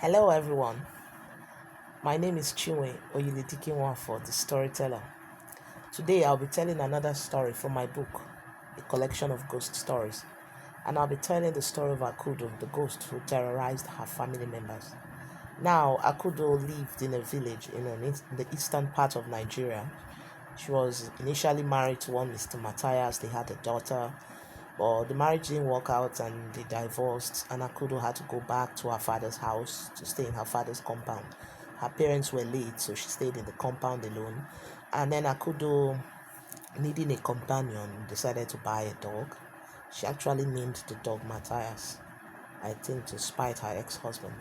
Hello everyone, my name is Chinwe Oyiledikinwa, the storyteller. Today I'll be telling another story from my book, a collection of ghost stories, and I'll be telling the story of Akudo, the ghost who terrorized her family members. Now, Akudo lived in a village in the eastern part of Nigeria. She was initially married to one Mr. Matthias. They had a daughter, but the marriage didn't work out and they divorced, and Akudo had to go back to her father's house to stay in her father's compound. Her parents were late, so she stayed in the compound alone. And then Akudo, needing a companion, decided to buy a dog. She actually named the dog Matthias, I think to spite her ex-husband.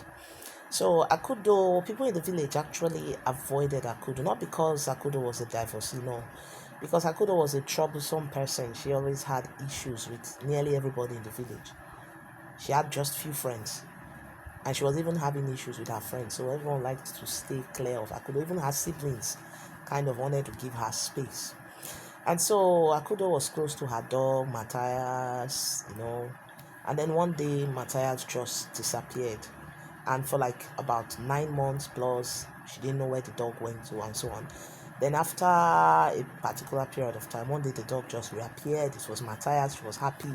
So Akudo, people in the village actually avoided Akudo, not because Akudo was a divorcee, no, because Akudo was a troublesome person. She always had issues with nearly everybody in the village. She had just few friends, and she was even having issues with her friends. So everyone liked to stay clear of Akudo. Even her siblings kind of wanted to give her space. And so Akudo was close to her dog, Matthias. And then one day Matthias just disappeared. And for like about 9 months plus, she didn't know where the dog went to and so on. Then after a particular period of time, one day the dog just reappeared. It was Matthias. She was happy.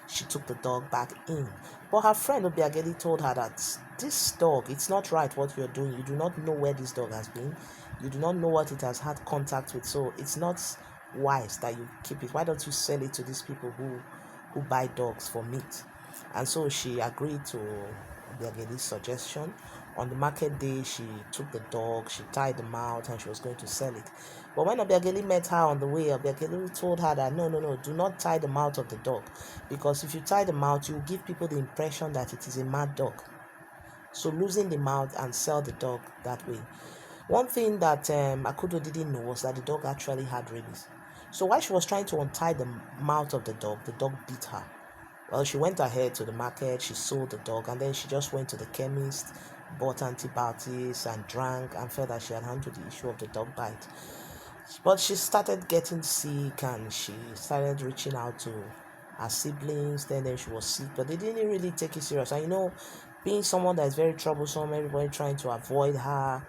She took the dog back in. But her friend Obiageli told her that this dog, it's not right what you're doing. You do not know where this dog has been. You do not know what it has had contact with. So it's not wise that you keep it. Why don't you sell it to these people who buy dogs for meat? And so she agreed to Obiageli's suggestion. On the market day, she took the dog, she tied the mouth, and she was going to sell it. But when Obiageli met her on the way, Obiageli told her that no, do not tie the mouth of the dog, because if you tie the mouth, you give people the impression that it is a mad dog. So losing the mouth and sell the dog that way. One thing that Akudo didn't know was that the dog actually had rabies. So while she was trying to untie the mouth of the dog beat her. Well, she went ahead to the market, she sold the dog, and then she just went to the chemist, bought antibiotics, and drank, and felt that she had handled the issue of the dog bite. But she started getting sick, and she started reaching out to her siblings. Then she was sick, but they didn't really take it serious. And being someone that is very troublesome, everybody trying to avoid her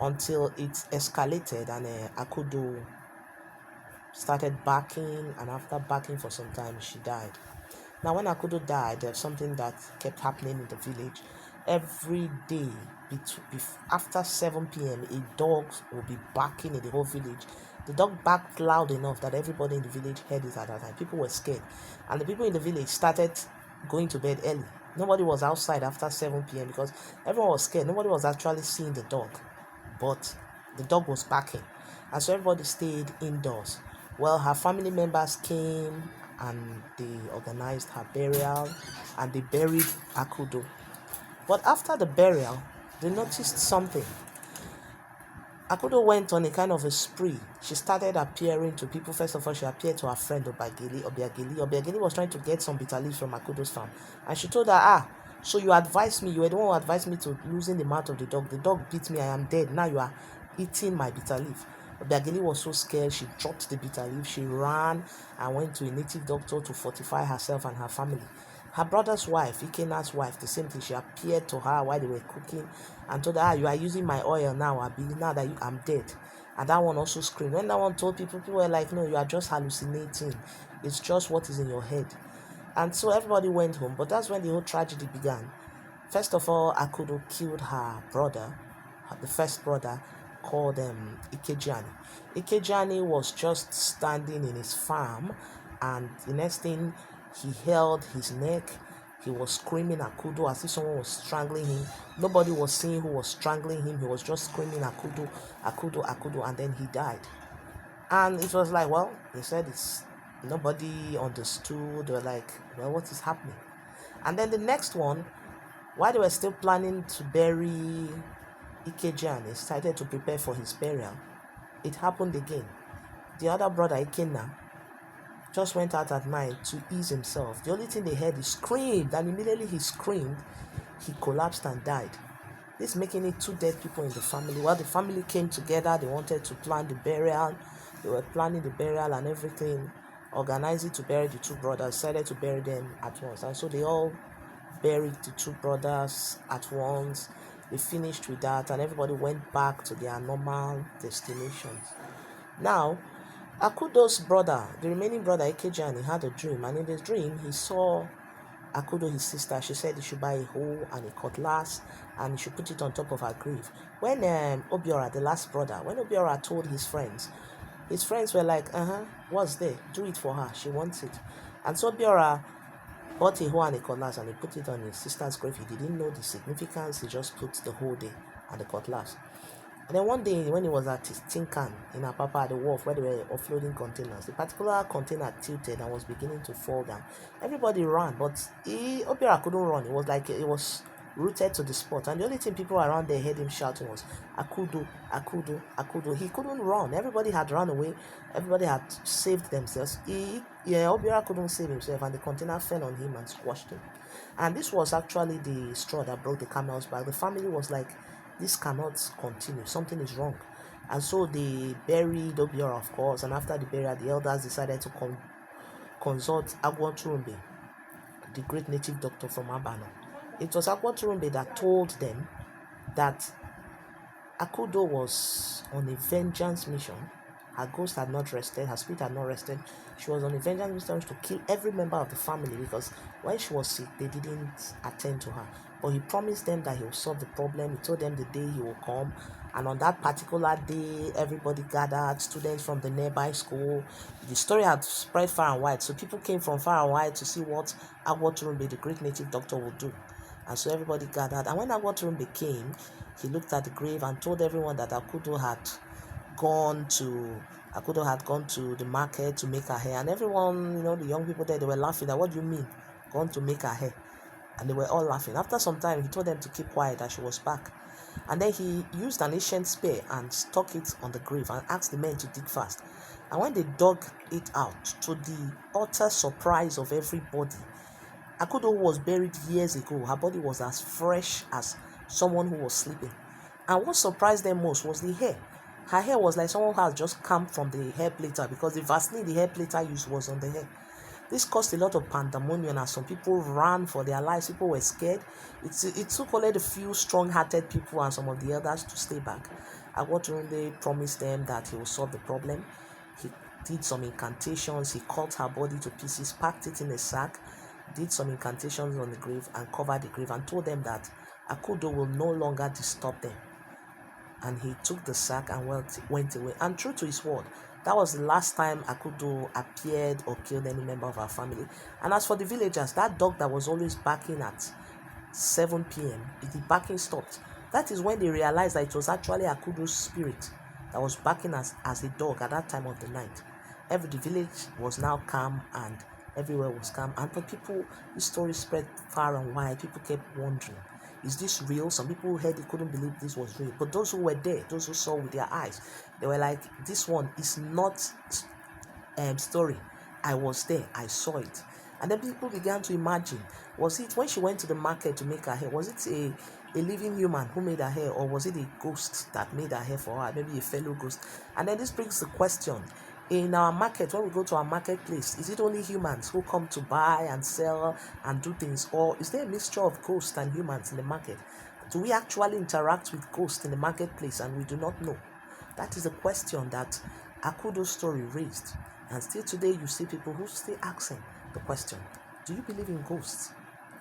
until it escalated, and Akudo started barking, and after barking for some time, she died. Now, when Akudo died, there's something that kept happening in the village. Every day, after 7 p.m., a dog will be barking in the whole village. The dog barked loud enough that everybody in the village heard it at that time. People were scared. And the people in the village started going to bed early. Nobody was outside after 7 p.m. because everyone was scared. Nobody was actually seeing the dog. But the dog was barking. And so everybody stayed indoors. Well, her family members came and they organized her burial and they buried Akudo. But after the burial, they noticed something. Akudo went on a kind of a spree. She started appearing to people. First of all, she appeared to her friend Obiageli. Obiageli was trying to get some bitter leaves from Akudo's farm. And she told her, so you advised me, you were the one who advised me to losing the mouth of the dog. The dog beat me, I am dead. Now you are eating my bitter leaf. Obiageli was so scared, she dropped the bitter leaf. She ran and went to a native doctor to fortify herself and her family. Her brother's wife, Ikena's wife, the same thing. She appeared to her while they were cooking and told her, you are using my oil now, Abi, now that I'm dead. And that one also screamed. When that one told people were like, no, you are just hallucinating. It's just what is in your head. And so everybody went home. But that's when the whole tragedy began. First of all, Akudo killed her brother, the first brother, called Ikejani. Ikejani was just standing in his farm, and the next thing, he held his neck. He was screaming Akudo as if someone was strangling him. Nobody was seeing who was strangling him. He was just screaming Akudo, Akudo, Akudo, and then he died. And it was like, well, they said it's nobody understood. They were like, well, what is happening? And then the next one, while they were still planning to bury Ikejan, he started to prepare for his burial. It happened again. The other brother, Ikenna, just went out at night to ease himself. The only thing they heard, he screamed, and immediately he screamed, he collapsed and died. This making it 2 dead people in the family. Well, the family came together, they wanted to plan the burial. They were planning the burial and everything, organizing to bury the two brothers, decided to bury them at once. And so they all buried the two brothers at once. They finished with that, and everybody went back to their normal destinations. Now, Akudo's brother, the remaining brother Ekejani, had a dream, and in the dream he saw Akudo, his sister. She said he should buy a hoe and a cutlass and he should put it on top of her grave. When Obiora, the last brother, when Obiora told his friends were like, what's there? Do it for her. She wants it. And so Obiora bought a hoe and a cutlass and he put it on his sister's grave. He didn't know the significance. He just put the hoe there and the cutlass. And then one day when he was at his tin can in Apapa at the wharf where they were offloading containers, the particular container tilted and was beginning to fall down. Everybody ran, but Obiora couldn't run. It was like it was rooted to the spot. And the only thing people around there heard him shouting was, Akudo, Akudo, Akudo. He couldn't run. Everybody had run away. Everybody had saved themselves. Obiora couldn't save himself, and the container fell on him and squashed him. And this was actually the straw that broke the camel's back. The family was like, this cannot continue. Something is wrong. And so they buried Obiora, of course. And after the burial, the elders decided to consult Agwon Turumbe, the great native doctor from Abano. It was Agwon Turumbe that told them that Akudo was on a vengeance mission. Her ghost had not rested, her spirit had not rested. She was on a vengeance mission to kill every member of the family because when she was sick, they didn't attend to her. But he promised them that he will solve the problem. He told them the day he will come. And on that particular day, everybody gathered, students from the nearby school. The story had spread far and wide, so people came from far and wide to see what Agwon Turumbe, the great native doctor, would do. And so everybody gathered. And when Agwon Turumbe came, he looked at the grave and told everyone that Akudo had gone to the market to make her hair. And everyone, the young people there, they were laughing. That, what do you mean, gone to make her hair? And they were all laughing. After some time, he told them to keep quiet, that she was back. And then he used an ancient spear and stuck it on the grave and asked the men to dig fast. And when they dug it out, to the utter surprise of everybody, Akudo was buried years ago. Her body was as fresh as someone who was sleeping. And what surprised them most was the hair. Her hair was like someone who had just come from the hair plaiter, because the Vaseline the hair plaiter used was on the hair. This caused a lot of pandemonium as some people ran for their lives. People were scared. It took only a few strong-hearted people and some of the others to stay back. Agwon Turumbe promised them that he will solve the problem. He did some incantations. He cut her body to pieces, packed it in a sack, did some incantations on the grave and covered the grave, and told them that Akudo will no longer disturb them. And he took the sack and went away. And true to his word, that was the last time Akudo appeared or killed any member of our family. And as for the villagers, that dog that was always barking at 7 p.m., the barking stopped. That is when they realized that it was actually Akudo's spirit that was barking as a dog at that time of the night. The village was now calm and everywhere was calm. And for people, the story spread far and wide. People kept wondering, is this real? Some people heard it, couldn't believe this was real. But those who were there, those who saw with their eyes, they were like, this one is not story. I was there, I saw it. And then people began to imagine, was it when she went to the market to make her hair, was it a living human who made her hair, or was it a ghost that made her hair for her, maybe a fellow ghost? And then this brings the question, in our market, when we go to our marketplace, is it only humans who come to buy and sell and do things, or is there a mixture of ghosts and humans in the market? Do we actually interact with ghosts in the marketplace and we do not know? That is a question that Akudo's story raised. And still today, you see people who still asking the question, do you believe in ghosts?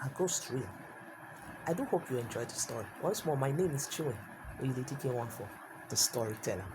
Are ghosts real? I do hope you enjoyed the story. Once more, my name is Chiwe Oyedeke Nwanfo, the storyteller.